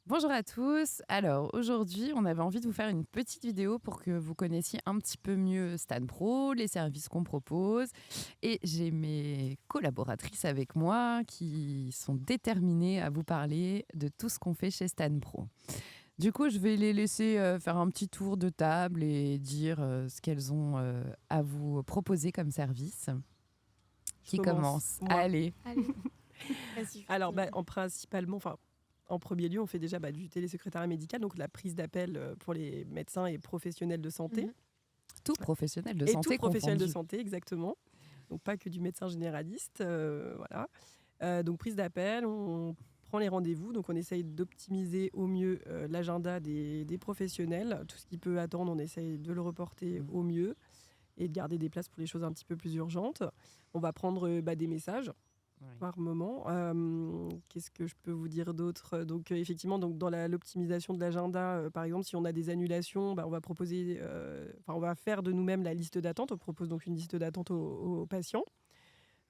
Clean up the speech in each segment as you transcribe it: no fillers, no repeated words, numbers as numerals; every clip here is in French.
Bonjour à tous. Alors aujourd'hui, on avait envie de vous faire une petite vidéo pour que vous connaissiez un petit peu mieux Stan Pro, les services qu'on propose. Et j'ai mes collaboratrices avec moi qui sont déterminées à vous parler de tout ce qu'on fait chez Stan Pro. Du coup, je vais les laisser faire un petit tour de table et dire ce qu'elles ont à vous proposer comme service. Je Qui commence, commence? moi. Allez. Allez, vas-y. Alors, en premier lieu, on fait déjà du télésecrétariat médical, donc la prise d'appel pour les médecins et professionnels de santé. Tout professionnel de Et santé tout professionnel de confondu. santé, exactement. Donc, pas que du médecin généraliste. Voilà. Donc, prise d'appel, on prend les rendez-vous. Donc, on essaye d'optimiser au mieux l'agenda des professionnels. Tout ce qui peut attendre, on essaye de le reporter au mieux et de garder des places pour les choses un petit peu plus urgentes. On va prendre des messages par moment. Qu'est-ce que je peux vous dire d'autre? Donc, effectivement, dans l'optimisation de l'agenda, par exemple, si on a des annulations, on va proposer, on va faire de nous-mêmes la liste d'attente. On propose donc une liste d'attente aux patients.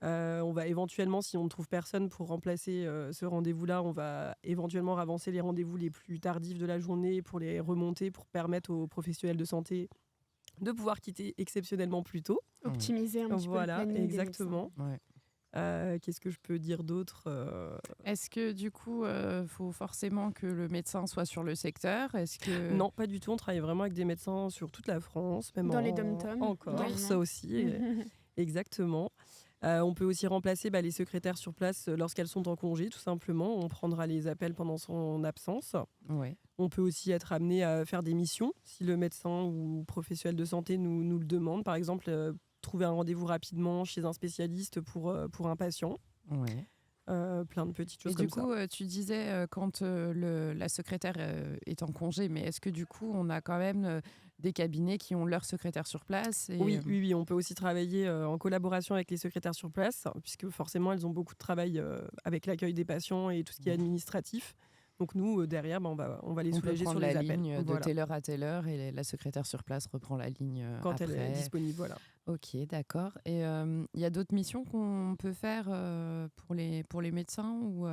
On va éventuellement, si on ne trouve personne pour remplacer ce rendez-vous-là, on va éventuellement avancer les rendez-vous les plus tardifs de la journée pour les remonter, pour permettre aux professionnels de santé de pouvoir quitter exceptionnellement plus tôt. Optimiser un petit peu le Voilà, planning des exactement. Ouais. Qu'est-ce que je peux dire d'autre? Est-ce que du coup, faut forcément que le médecin soit sur le secteur? Est-ce que Non, pas du tout. On travaille vraiment avec des médecins sur toute la France, même Dans les dom-toms, en également. Corse aussi. Exactement. On peut aussi remplacer les secrétaires sur place lorsqu'elles sont en congé, tout simplement. On prendra les appels pendant son absence. Ouais. On peut aussi être amené à faire des missions si le médecin ou professionnel de santé nous le demande. Par exemple, trouver un rendez-vous rapidement chez un spécialiste pour un patient. Ouais. Plein de petites choses Et comme du coup, tu disais quand la secrétaire est en congé, mais est-ce que du coup, on a quand même des cabinets qui ont leur secrétaire sur place et, Oui, on peut aussi travailler en collaboration avec les secrétaires sur place, puisque forcément, elles ont beaucoup de travail avec l'accueil des patients et tout ce qui est administratif. Donc nous, derrière, on va les on peut soulager prendre sur les la appels. ligne de Voilà, telle heure à telle heure et la secrétaire sur place reprend la ligne quand elle est après. disponible, voilà. Ok, d'accord. Et il y a d'autres missions qu'on peut faire pour les médecins ou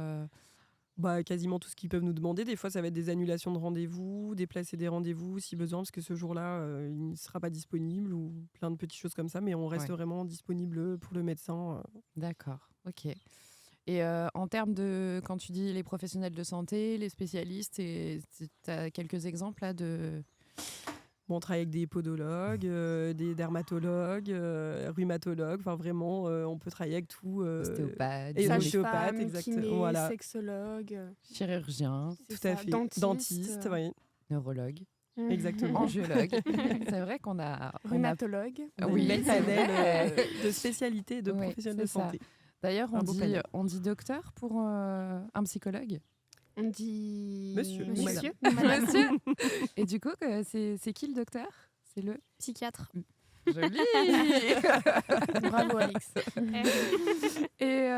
Quasiment tout ce qu'ils peuvent nous demander. Des fois, ça va être des annulations de rendez-vous, déplacer des rendez-vous si besoin, parce que ce jour-là, il ne sera pas disponible, ou plein de petites choses comme ça. Mais on reste Ouais. vraiment disponible pour le médecin. D'accord, ok. Et en termes de, quand tu dis les professionnels de santé, les spécialistes, tu as quelques exemples là de... On travaille avec des podologues, des dermatologues, rhumatologues. Enfin, vraiment, on peut travailler avec tout. Ostéopathes, Et gynéco, ostéopathes, Sage-femme, exactement. kiné, Voilà, sexologue, chirurgiens, c'est tout à ça, fait. dentiste, Oui, neurologues, exactement. angiologues. C'est vrai qu'on a... rhumatologue. On a Oui, une belle c'est panel vrai. de spécialités et de Oui, professionnels de c'est ça. santé. D'ailleurs, Un beau panel. on dit docteur pour un psychologue. On dit Monsieur ou monsieur, madame. Monsieur. Et du coup, c'est qui le docteur? C'est le Psychiatre. joli. Bravo Alix. Et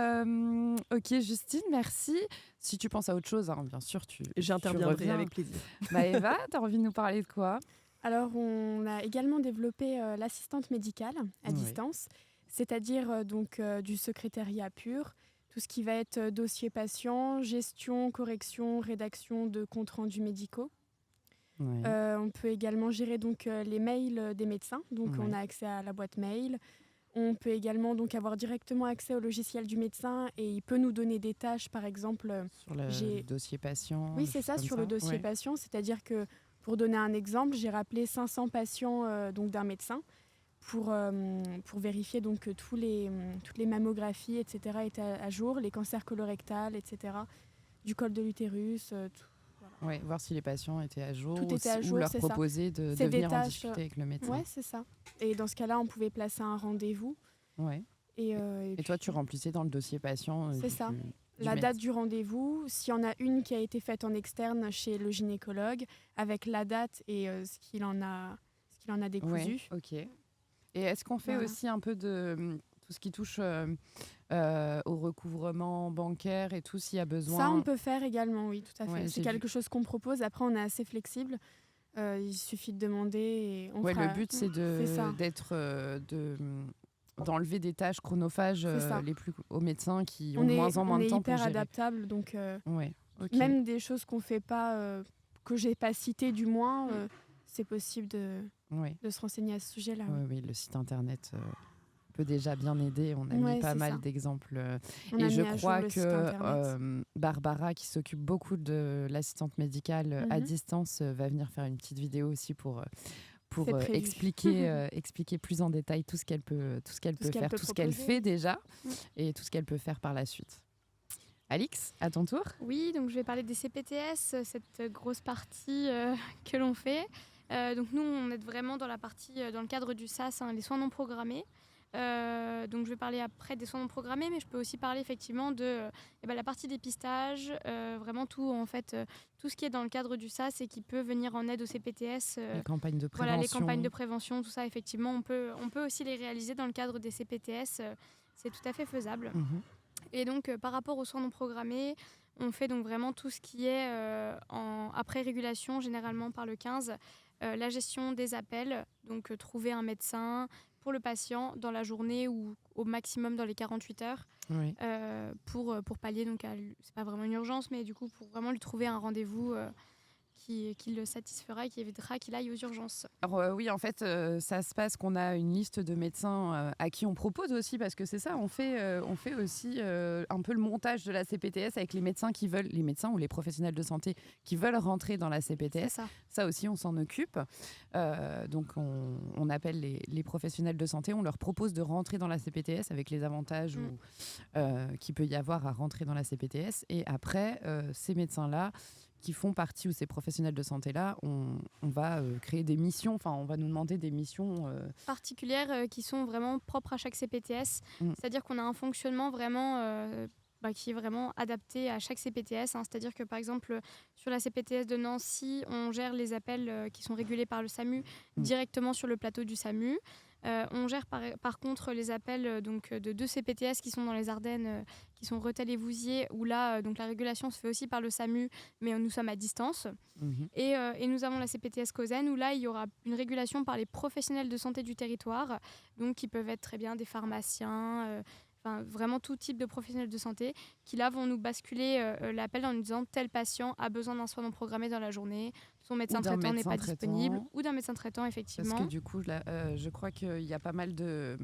ok, Justine, merci. Si tu penses à autre chose, hein, bien sûr, tu J'interviendrai reviens. avec plaisir. Eva, tu as envie de nous parler de quoi? Alors, on a également développé l'assistante médicale à Ouais. distance, c'est-à-dire du secrétariat pur, tout ce qui va être dossier patient, gestion, correction, rédaction de comptes rendus médicaux. Ouais. On peut également gérer les mails des médecins, donc on Ouais. a accès à la boîte mail. On peut également avoir directement accès au logiciel du médecin et il peut nous donner des tâches, par exemple. Sur le j'ai- dossier patient. Oui, des c'est choses ça, comme sur le dossier Ouais. patient, c'est-à-dire que, pour donner un exemple, j'ai rappelé 500 patients d'un médecin pour vérifier que toutes les mammographies, etc., étaient à jour, les cancers colorectals, etc., du col de l'utérus, tout. Ouais, voir si les patients étaient à jour, Tout était à ou jour, leur c'est ça. proposer de C'est des venir en tâches, discuter avec le médecin. Ouais, c'est ça. Et dans ce cas-là, on pouvait placer un rendez-vous. Ouais. Et toi, puis, tu remplissais dans le dossier patient C'est ça. du la médecin. date du rendez-vous, s'il y en a une qui a été faite en externe chez le gynécologue, avec la date et ce qu'il en a décousu. Ouais, ok. Et est-ce qu'on fait Voilà. aussi un peu de tout ce qui touche au recouvrement bancaire et tout, s'il y a besoin? Ça, on peut faire également, oui, tout à fait. Ouais, C'est j'ai quelque chose qu'on propose. Après, on est assez flexible. Il suffit de demander et on Ouais, fera... le but, c'est ça. d'enlever des tâches chronophages C'est ça. aux médecins qui ont On de moins en moins est de temps pour hyper gérer. adaptable, donc Ouais. Ok. Même des choses qu'on fait pas, que j'ai pas citées du moins, c'est possible Oui. de se renseigner à ce sujet-là. Oui, oui, le site internet peut déjà bien aider. On a mis Ouais, pas c'est mal ça. d'exemples. On Et a je mis à jour crois le site que internet. Barbara, qui s'occupe beaucoup de l'assistante médicale à Mhm. distance, va venir faire une petite vidéo aussi pour C'est prévu. expliquer plus en détail tout ce qu'elle peut Tout ce qu'elle faire, peut tout ce qu'elle proposer. fait déjà Mm. et tout ce qu'elle peut faire par la suite. Alix, à ton tour. Oui, donc je vais parler des CPTS, cette grosse partie que l'on fait. Donc nous, on est vraiment dans la partie, dans le cadre du SAS, hein, les soins non programmés. Donc je vais parler après des soins non programmés, mais je peux aussi parler effectivement de la partie dépistage, vraiment tout en fait, tout ce qui est dans le cadre du SAS et qui peut venir en aide aux CPTS. Les campagnes de prévention. Voilà, les campagnes de prévention, tout ça, effectivement, on peut aussi les réaliser dans le cadre des CPTS. C'est tout à fait faisable. Mhm. Et donc, par rapport aux soins non programmés, on fait donc vraiment tout ce qui est après régulation, généralement par le 15, la gestion des appels, donc trouver un médecin pour le patient dans la journée ou au maximum dans les 48 heures Oui. pour pallier, donc c'est pas vraiment une urgence, mais du coup pour vraiment lui trouver un rendez-vous qui le satisfera et qui évitera qu'il aille aux urgences. Alors, oui, en fait, ça se passe qu'on a une liste de médecins à qui on propose aussi, parce que c'est ça, on fait aussi un peu le montage de la CPTS avec les médecins ou les professionnels de santé qui veulent rentrer dans la C'est CPTS. ça. Ça aussi, on s'en occupe. Donc, on appelle les professionnels de santé, on leur propose de rentrer dans la CPTS avec les avantages qu'il peut y avoir à rentrer dans la CPTS. Et après, ces médecins-là, qui font partie, ou ces professionnels de santé-là, on va créer des missions, enfin on va nous demander des missions. Particulières qui sont vraiment propres à chaque CPTS. C'est-à-dire qu'on a un fonctionnement vraiment qui est vraiment adapté à chaque CPTS. C'est-à-dire que par exemple, sur la CPTS de Nancy, on gère les appels qui sont régulés par le SAMU directement sur le plateau du SAMU. On gère par contre les appels de 2 CPTS qui sont dans les Ardennes, qui sont Rethel et Vouziers, où là, donc la régulation se fait aussi par le SAMU, mais nous sommes à distance. Et nous avons la CPTS Causen, où là, il y aura une régulation par les professionnels de santé du territoire, donc qui peuvent être très bien des pharmaciens, vraiment tout type de professionnels de santé, qui là vont nous basculer l'appel en nous disant tel patient a besoin d'un soin non programmé dans la journée, son médecin traitant n'est pas disponible, ou d'un médecin traitant, effectivement. Parce que du coup, là, je crois qu'il y a pas mal de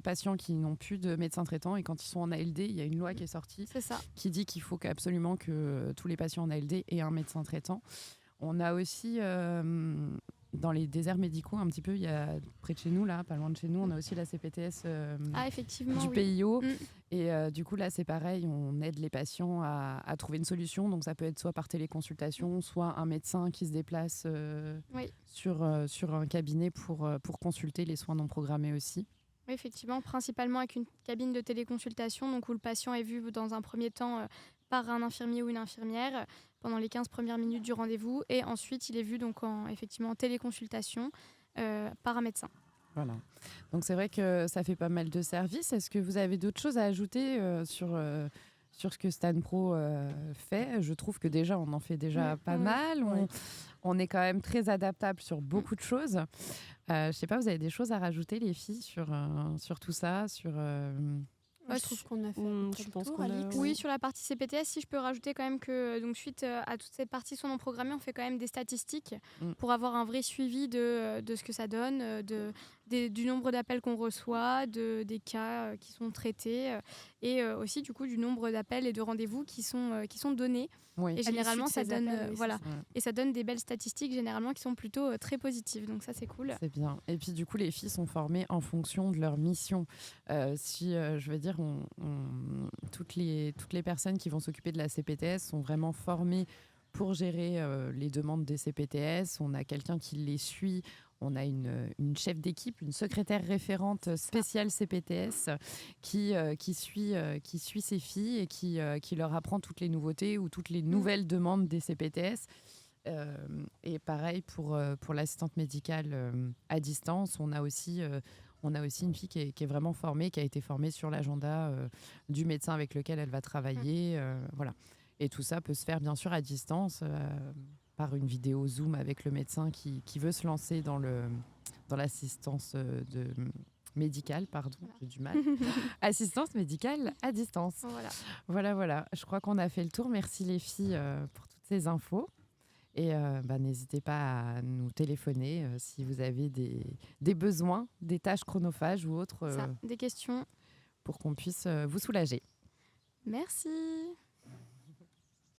patients qui n'ont plus de médecin traitant, et quand ils sont en ALD, il y a une loi qui est sortie qui dit qu'il faut absolument que tous les patients en ALD aient un médecin traitant. On a aussi dans les déserts médicaux un petit peu, il y a près de chez nous, là, pas loin de chez nous, on a aussi la CPTS du PIO. Et du coup, là, c'est pareil, on aide les patients à trouver une solution. Donc, ça peut être soit par téléconsultation, soit un médecin qui se déplace sur un cabinet pour consulter les soins non programmés aussi. Oui, effectivement, principalement avec une cabine de téléconsultation, donc où le patient est vu dans un premier temps par un infirmier ou une infirmière pendant les 15 premières minutes du rendez-vous, et ensuite il est vu donc en téléconsultation par un médecin. Voilà. Donc c'est vrai que ça fait pas mal de services. Est-ce que vous avez d'autres choses à ajouter sur ce que StanPro fait? Je trouve que déjà on en fait déjà pas mal. On est quand même très adaptable sur beaucoup de choses. Je sais pas, vous avez des choses à rajouter, les filles, sur tout ça, Je trouve qu'on a fait je pense qu'on a... Oui, sur la partie CPTS, si je peux rajouter quand même que donc, suite à toute cette partie soins non programmés, on fait quand même des statistiques pour avoir un vrai suivi de ce que ça donne, du nombre d'appels qu'on reçoit, des cas qui sont traités, et aussi du coup du nombre d'appels et de rendez-vous qui sont donnés. Oui. Et généralement, ça donne, appels, et ça donne des belles statistiques généralement qui sont plutôt très positives. Donc ça, c'est cool. C'est bien. Et puis du coup, les filles sont formées en fonction de leur mission. Je veux dire, toutes les personnes qui vont s'occuper de la CPTS sont vraiment formées pour gérer les demandes des CPTS. On a quelqu'un qui les suit. On a une chef d'équipe, une secrétaire référente spéciale CPTS qui suit ces filles et qui leur apprend toutes les nouveautés ou toutes les nouvelles demandes des CPTS. Et pareil pour l'assistante médicale à distance, on a aussi une fille qui est vraiment formée, qui a été formée sur l'agenda du médecin avec lequel elle va travailler. Voilà. Et tout ça peut se faire bien sûr à distance par une vidéo Zoom avec le médecin qui veut se lancer dans l'assistance médicale, pardon, j'ai du mal. Assistance médicale à distance. Voilà. Je crois qu'on a fait le tour. Merci les filles pour toutes ces infos. Et n'hésitez pas à nous téléphoner si vous avez des besoins, des tâches chronophages ou autres. Des questions. Pour qu'on puisse vous soulager. Merci.